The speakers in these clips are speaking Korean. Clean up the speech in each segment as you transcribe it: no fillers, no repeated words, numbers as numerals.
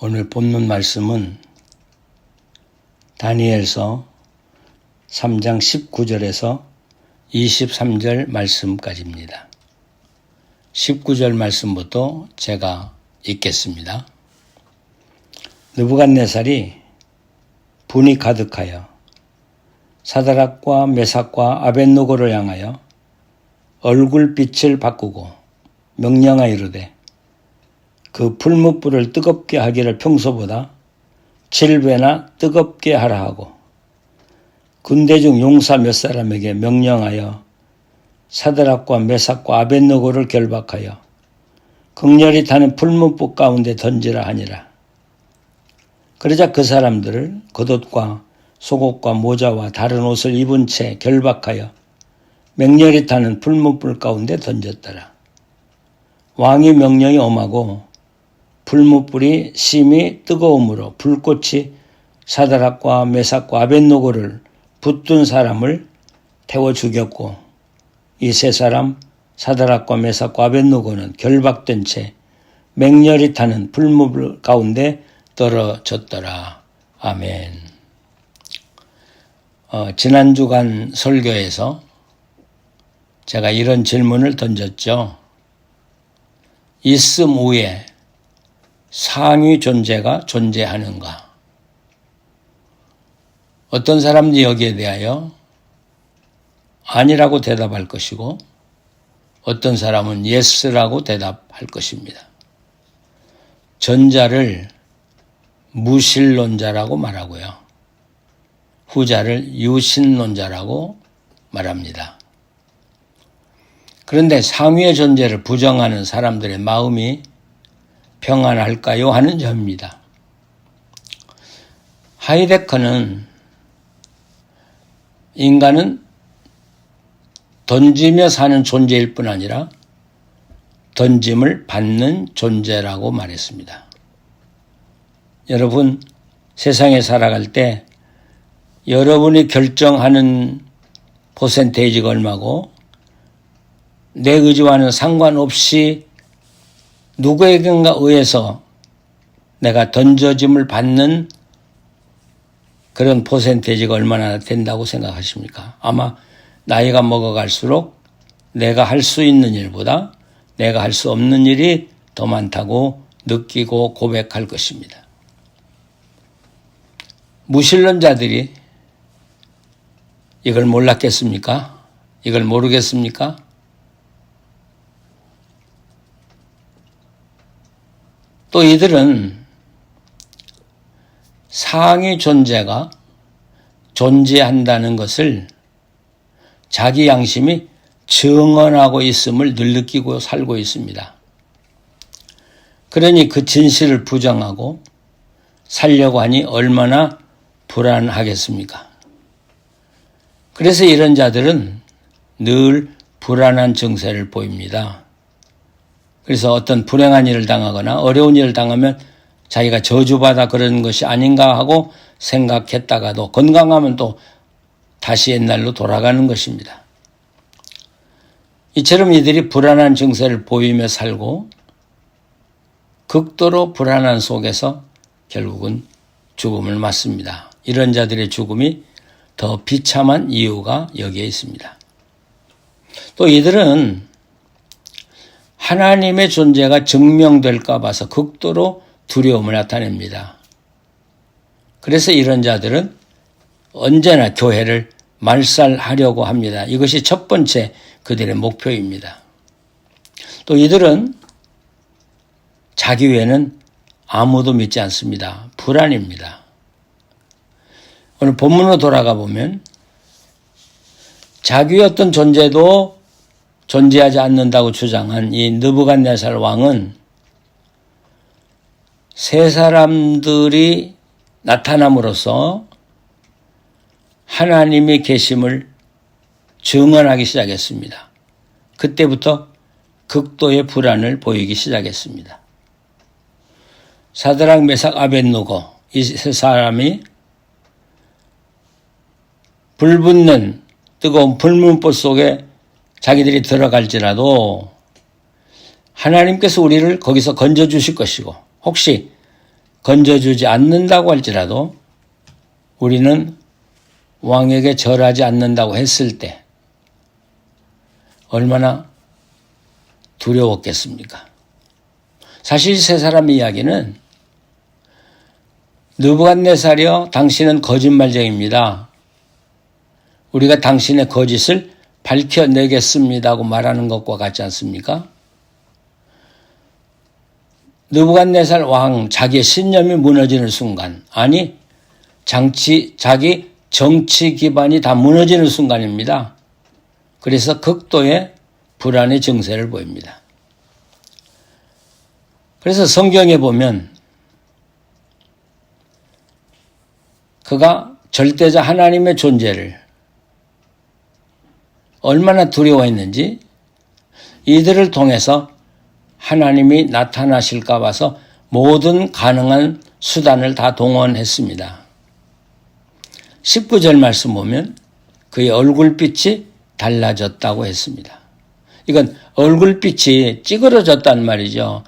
오늘 본문 말씀은 다니엘서 3장 19절에서 23절 말씀까지입니다. 19절 말씀부터 제가 읽겠습니다. 느부갓네살이 분이 가득하여 사드락과 메삭과 아벳느고를 향하여 얼굴빛을 바꾸고 명령하여 이르되 그 풀무불을 뜨겁게 하기를 평소보다 7배나 뜨겁게 하라 하고 군대 중 용사 몇 사람에게 명령하여 사드락과 메삭과 아벳느고를 결박하여 극렬히 타는 풀무불 가운데 던지라 하니라. 그러자 그 사람들을 겉옷과 속옷과 모자와 다른 옷을 입은 채 결박하여 맹렬히 타는 풀무불 가운데 던졌더라. 왕의 명령이 엄하고 풀무불이 심히 뜨거움으로 불꽃이 사드락과 메삭과 아벳느고를 붙든 사람을 태워 죽였고 이 세 사람 사드락과 메삭과 아벳느고는 결박된 채 맹렬히 타는 풀무불 가운데 떨어졌더라. 아멘. 지난 주간 설교에서 제가 이런 질문을 던졌죠. 있음 후에 상위 존재가 존재하는가? 어떤 사람들이 여기에 대하여 아니라고 대답할 것이고 어떤 사람은 예스라고 대답할 것입니다. 전자를 무신론자라고 말하고요. 후자를 유신론자라고 말합니다. 그런데 상위의 존재를 부정하는 사람들의 마음이 평안할까요? 하는 점입니다. 하이데커는 인간은 던지며 사는 존재일 뿐 아니라 던짐을 받는 존재라고 말했습니다. 여러분, 세상에 살아갈 때 여러분이 결정하는 퍼센테이지가 얼마고 내 의지와는 상관없이 누구에겐가 의해서 내가 던져짐을 받는 그런 퍼센테이지가 얼마나 된다고 생각하십니까? 아마 나이가 먹어갈수록 내가 할 수 있는 일보다 내가 할 수 없는 일이 더 많다고 느끼고 고백할 것입니다. 무신론자들이 이걸 몰랐겠습니까? 이걸 모르겠습니까? 또 이들은 상위 존재가 존재한다는 것을 자기 양심이 증언하고 있음을 늘 느끼고 살고 있습니다. 그러니 그 진실을 부정하고 살려고 하니 얼마나 불안하겠습니까? 그래서 이런 자들은 늘 불안한 증세를 보입니다. 그래서 어떤 불행한 일을 당하거나 어려운 일을 당하면 자기가 저주받아 그런 것이 아닌가 하고 생각했다가도 건강하면 또 다시 옛날로 돌아가는 것입니다. 이처럼 이들이 불안한 증세를 보이며 살고 극도로 불안한 속에서 결국은 죽음을 맞습니다. 이런 자들의 죽음이 더 비참한 이유가 여기에 있습니다. 또 이들은 하나님의 존재가 증명될까 봐서 극도로 두려움을 나타냅니다. 그래서 이런 자들은 언제나 교회를 말살하려고 합니다. 이것이 첫 번째 그들의 목표입니다. 또 이들은 자기 외에는 아무도 믿지 않습니다. 불안입니다. 오늘 본문으로 돌아가 보면 자기의 어떤 존재도 존재하지 않는다고 주장한 이 느부갓네살 왕은 세 사람들이 나타남으로써 하나님의 계심을 증언하기 시작했습니다. 그때부터 극도의 불안을 보이기 시작했습니다. 사드락, 메삭, 아벳느고 이 세 사람이 불붙는 뜨거운 불문불 속에 자기들이 들어갈지라도 하나님께서 우리를 거기서 건져주실 것이고 혹시 건져주지 않는다고 할지라도 우리는 왕에게 절하지 않는다고 했을 때 얼마나 두려웠겠습니까? 사실 세 사람의 이야기는 느부갓네살이여 당신은 거짓말쟁이입니다. 우리가 당신의 거짓을 밝혀내겠습니다고 말하는 것과 같지 않습니까? 느부갓네살 왕 자기의 신념이 무너지는 순간, 아니 자기 정치 기반이 다 무너지는 순간입니다. 그래서 극도의 불안의 증세를 보입니다. 그래서 성경에 보면 그가 절대자 하나님의 존재를 얼마나 두려워했는지 이들을 통해서 하나님이 나타나실까 봐서 모든 가능한 수단을 다 동원했습니다. 19절 말씀 보면 그의 얼굴빛이 달라졌다고 했습니다. 이건 얼굴빛이 찌그러졌단 말이죠.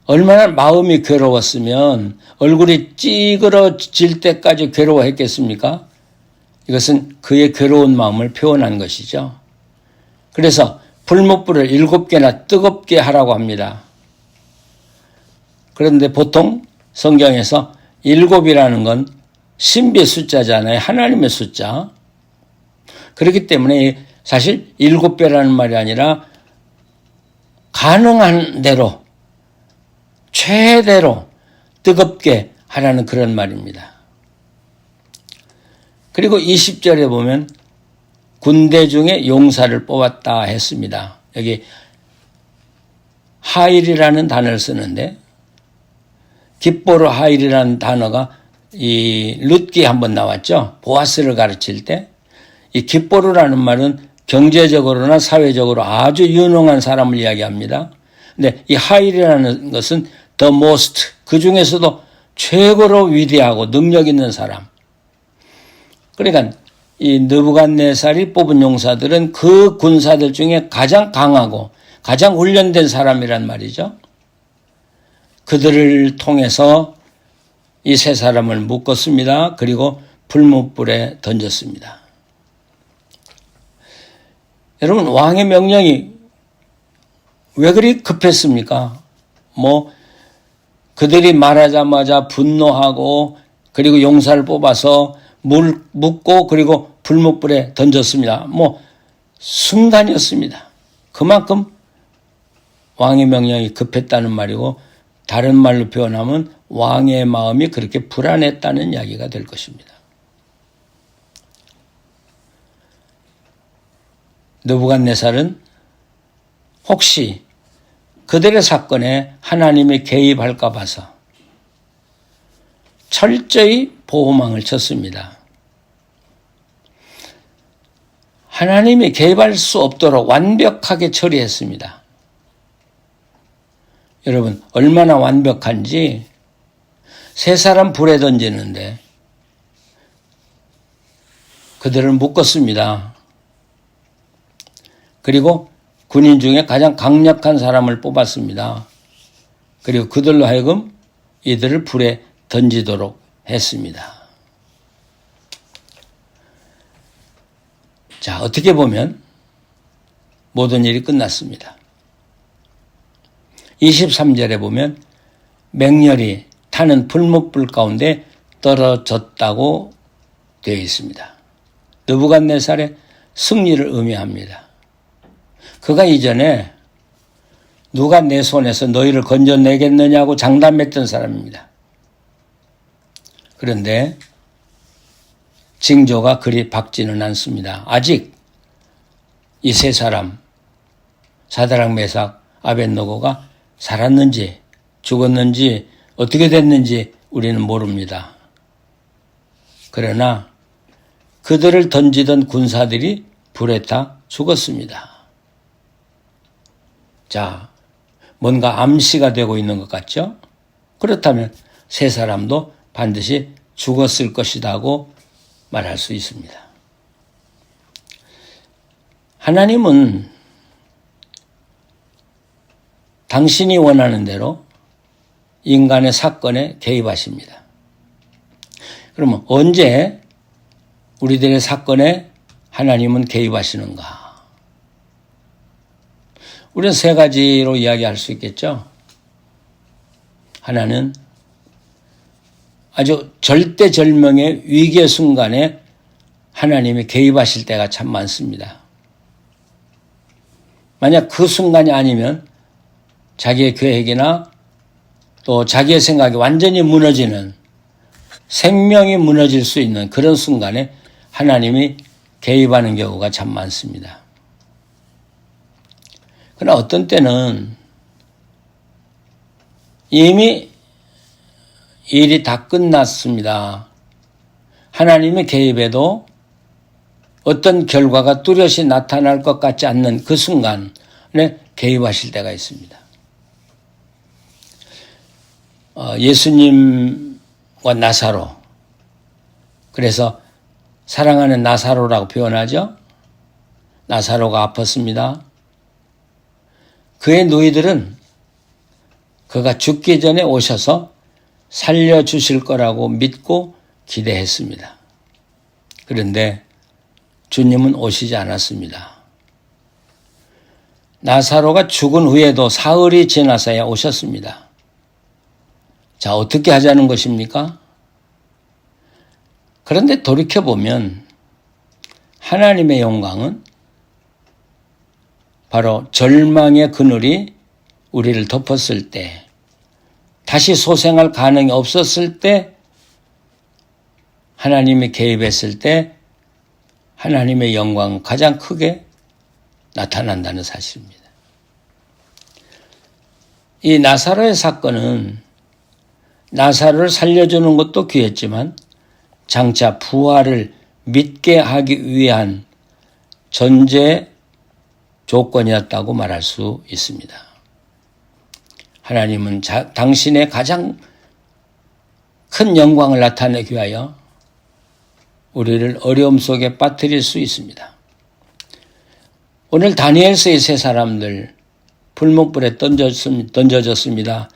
얼마나 마음이 괴로웠으면 얼굴이 찌그러질 때까지 괴로워했겠습니까? 이것은 그의 괴로운 마음을 표현한 것이죠. 그래서 풀무불을 7개나 뜨겁게 하라고 합니다. 그런데 보통 성경에서 7이라는 건 신비의 숫자잖아요. 하나님의 숫자. 그렇기 때문에 사실 7배라는 말이 아니라 가능한 대로 최대로 뜨겁게 하라는 그런 말입니다. 그리고 20절에 보면 군대 중에 용사를 뽑았다 했습니다. 여기 하일이라는 단어를 쓰는데 깃보르 하일이라는 단어가 이 룻기에 한번 나왔죠. 보아스를 가르칠 때 이 깃보르라는 말은 경제적으로나 사회적으로 아주 유능한 사람을 이야기합니다. 근데 이 하일이라는 것은 the most, 그 중에서도 최고로 위대하고 능력 있는 사람. 그러니까 이 느부갓네살이 뽑은 용사들은 그 군사들 중에 가장 강하고 가장 훈련된 사람이란 말이죠. 그들을 통해서 이 세 사람을 묶었습니다. 그리고 불못불에 던졌습니다. 여러분, 왕의 명령이 왜 그리 급했습니까? 그들이 말하자마자 분노하고 그리고 용사를 뽑아서 묶고 그리고 불못불에 던졌습니다. 순간이었습니다. 그만큼 왕의 명령이 급했다는 말이고 다른 말로 표현하면 왕의 마음이 그렇게 불안했다는 이야기가 될 것입니다. 느부갓네살은 혹시 그들의 사건에 하나님이 개입할까 봐서 철저히 보호망을 쳤습니다. 하나님이 개입할 수 없도록 완벽하게 처리했습니다. 여러분, 얼마나 완벽한지 세 사람 불에 던지는데 그들을 묶었습니다. 그리고 군인 중에 가장 강력한 사람을 뽑았습니다. 그리고 그들로 하여금 이들을 불에 던지도록 했습니다. 자, 어떻게 보면 모든 일이 끝났습니다. 23절에 보면 맹렬히 타는 풀무불 가운데 떨어졌다고 되어 있습니다. 느부갓네살의 승리를 의미합니다. 그가 이전에 누가 내 손에서 너희를 건져내겠느냐고 장담했던 사람입니다. 그런데 징조가 그리 밝지는 않습니다. 아직 이 세 사람, 사드락, 메삭, 아벳느고가 살았는지 죽었는지 어떻게 됐는지 우리는 모릅니다. 그러나 그들을 던지던 군사들이 불에 타 죽었습니다. 자, 뭔가 암시가 되고 있는 것 같죠? 그렇다면 세 사람도 반드시 죽었을 것이라고 말할 수 있습니다. 하나님은 당신이 원하는 대로 인간의 사건에 개입하십니다. 그러면 언제 우리들의 사건에 하나님은 개입하시는가? 우리는 세 가지로 이야기할 수 있겠죠. 하나는 아주 절대절명의 위기의 순간에 하나님이 개입하실 때가 참 많습니다. 만약 그 순간이 아니면 자기의 계획이나 또 자기의 생각이 완전히 무너지는, 생명이 무너질 수 있는 그런 순간에 하나님이 개입하는 경우가 참 많습니다. 그러나 어떤 때는 이미 일이 다 끝났습니다. 하나님의 개입에도 어떤 결과가 뚜렷이 나타날 것 같지 않는 그 순간에 개입하실 때가 있습니다. 예수님과 나사로, 그래서 사랑하는 나사로라고 표현하죠. 나사로가 아팠습니다. 그의 누이들은 그가 죽기 전에 오셔서 살려주실 거라고 믿고 기대했습니다. 그런데 주님은 오시지 않았습니다. 나사로가 죽은 후에도 사흘이 지나서야 오셨습니다. 자, 어떻게 하자는 것입니까? 그런데 돌이켜보면 하나님의 영광은 바로 절망의 그늘이 우리를 덮었을 때, 다시 소생할 가능이 없었을 때, 하나님이 개입했을 때 하나님의 영광은 가장 크게 나타난다는 사실입니다. 이 나사로의 사건은 나사로를 살려주는 것도 귀했지만 장차 부활을 믿게 하기 위한 전제 조건이었다고 말할 수 있습니다. 하나님은 당신의 가장 큰 영광을 나타내기 위하여 우리를 어려움 속에 빠뜨릴 수 있습니다. 오늘 다니엘서의 세 사람들 불목불에 던져졌습니다.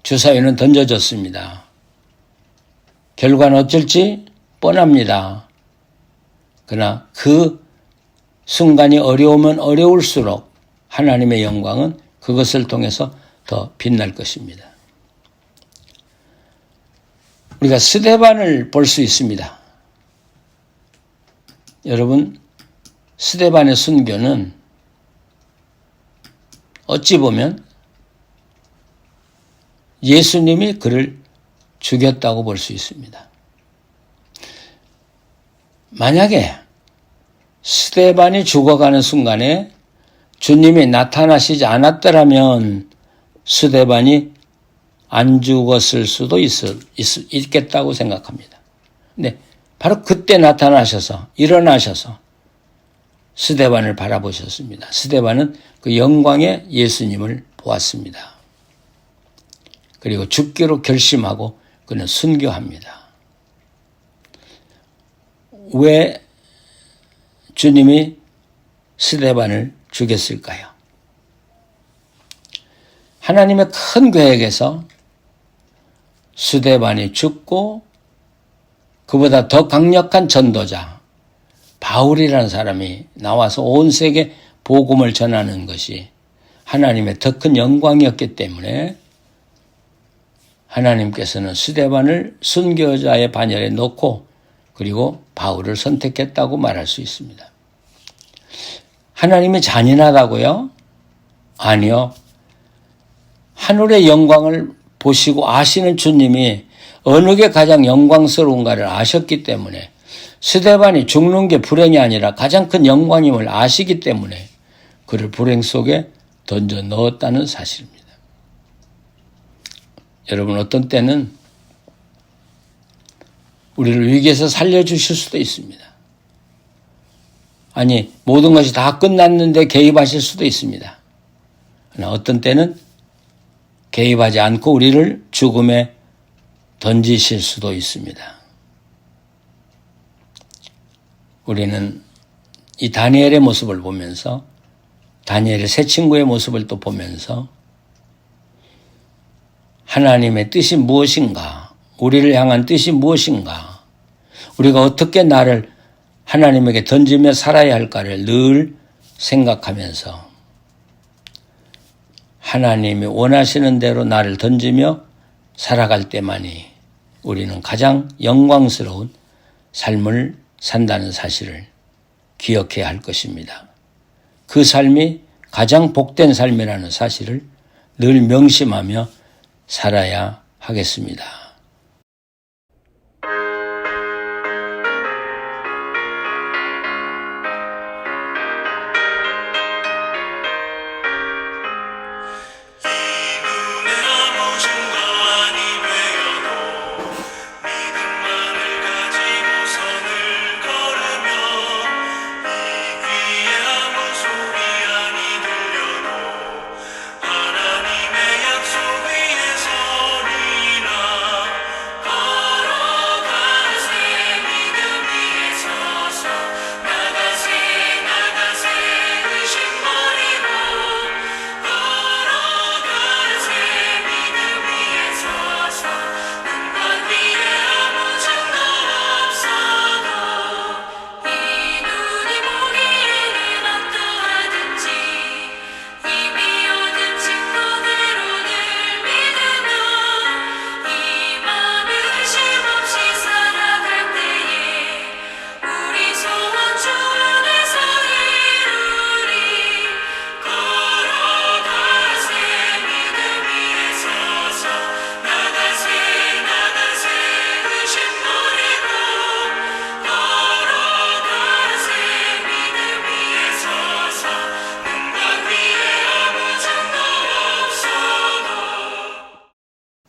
주사위는 던져졌습니다. 결과는 어쩔지 뻔합니다. 그러나 그 순간이 어려우면 어려울수록 하나님의 영광은 그것을 통해서 더 빛날 것입니다. 우리가 스데반을 볼 수 있습니다. 여러분, 스데반의 순교는 어찌 보면 예수님이 그를 죽였다고 볼 수 있습니다. 만약에 스데반이 죽어가는 순간에 주님이 나타나시지 않았더라면 스데반이 안 죽었을 수도 있겠다고 생각합니다. 근데 바로 그때 나타나셔서 일어나셔서 스데반을 바라보셨습니다. 스데반은 그 영광의 예수님을 보았습니다. 그리고 죽기로 결심하고 그는 순교합니다. 왜 주님이 스데반을 죽였을까요? 하나님의 큰 계획에서 스데반이 죽고 그보다 더 강력한 전도자 바울이라는 사람이 나와서 온 세계 복음을 전하는 것이 하나님의 더 큰 영광이었기 때문에 하나님께서는 스데반을 순교자의 반열에 넣고 그리고 바울을 선택했다고 말할 수 있습니다. 하나님이 잔인하다고요? 아니요. 하늘의 영광을 보시고 아시는 주님이 어느 게 가장 영광스러운가를 아셨기 때문에 스데반이 죽는 게 불행이 아니라 가장 큰 영광임을 아시기 때문에 그를 불행 속에 던져 넣었다는 사실입니다. 여러분, 어떤 때는 우리를 위기에서 살려주실 수도 있습니다. 아니, 모든 것이 다 끝났는데 개입하실 수도 있습니다. 그러나 어떤 때는 개입하지 않고 우리를 죽음에 던지실 수도 있습니다. 우리는 이 다니엘의 모습을 보면서 다니엘의 세 친구의 모습을 또 보면서 하나님의 뜻이 무엇인가? 우리를 향한 뜻이 무엇인가? 우리가 어떻게 나를 하나님에게 던지며 살아야 할까를 늘 생각하면서 하나님이 원하시는 대로 나를 던지며 살아갈 때만이 우리는 가장 영광스러운 삶을 산다는 사실을 기억해야 할 것입니다. 그 삶이 가장 복된 삶이라는 사실을 늘 명심하며 살아야 하겠습니다.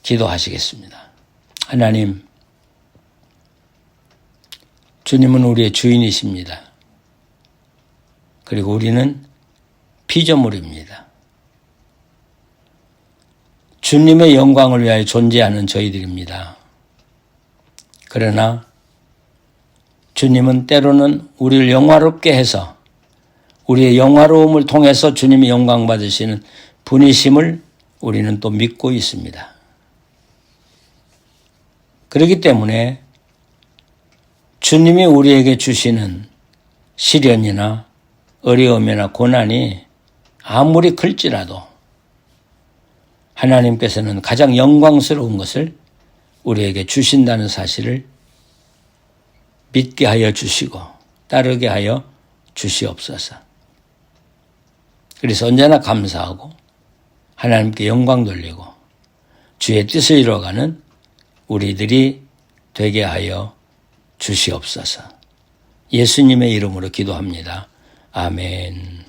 기도하시겠습니다. 하나님, 주님은 우리의 주인이십니다. 그리고 우리는 피조물입니다. 주님의 영광을 위하여 존재하는 저희들입니다. 그러나 주님은 때로는 우리를 영화롭게 해서 우리의 영화로움을 통해서 주님이 영광 받으시는 분이심을 우리는 또 믿고 있습니다. 그렇기 때문에 주님이 우리에게 주시는 시련이나 어려움이나 고난이 아무리 클지라도 하나님께서는 가장 영광스러운 것을 우리에게 주신다는 사실을 믿게 하여 주시고 따르게 하여 주시옵소서. 그래서 언제나 감사하고 하나님께 영광 돌리고 주의 뜻을 이루어가는 우리들이 되게 하여 주시옵소서. 예수님의 이름으로 기도합니다. 아멘.